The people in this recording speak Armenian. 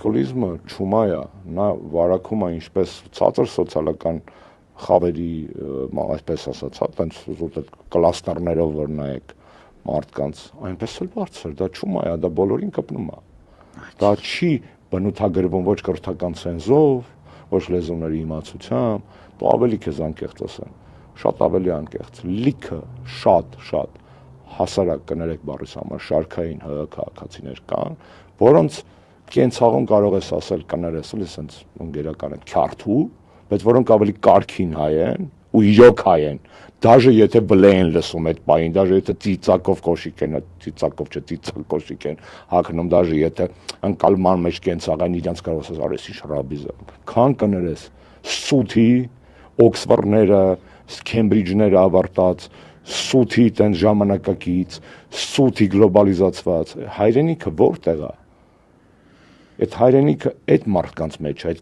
ռադիկալիզմը չումա է, նա վարակում է ինչպես ցածր սոցիալական խավերի, այսպես ասած, հա, տենց կլաստերներով որ նայեք մարդկանց, այնպես էլ բարձր, դա չումա է, դա բոլորին կպնում է։ Դա չի բնութագրվում ոչ կրթական ցենզով, ոչ լեզուների իմացությամբ, դու ավելի քեզ անկեղծ ասեմ, շատ ավելի անկեղծ, լիքը շատ հասարակ կներեք բառիս համար շարքային ՀՀ քաղաքացիներ կան, որոնց կենցաղում կարող ես ասել կներես, էլի սենց ընկերական է քյարթու, բայց որոնք ավելի կարքին հայ են ու իրոք հայ են, դաժե եթե բլե են լսում այդ պահին, դաժե եթե ծիծակով կոշիկ են, ծիծակով չէ, ծիծակ կոշիկ են հագնում, դաժե եթե ընկալման մեջ կենցաղ են, իրենց կարող ասես արես ինչ ռաբիզը, քան կներես սութի, օքսֆորդները, քեմբրիջները ավարտած, սութի տենց ժամանակակից, սութի գլոբալիզացված, հայրենիքը որտեղ է։ Այդ հայրենիքը այդ մարդկանց մեջ է, այդ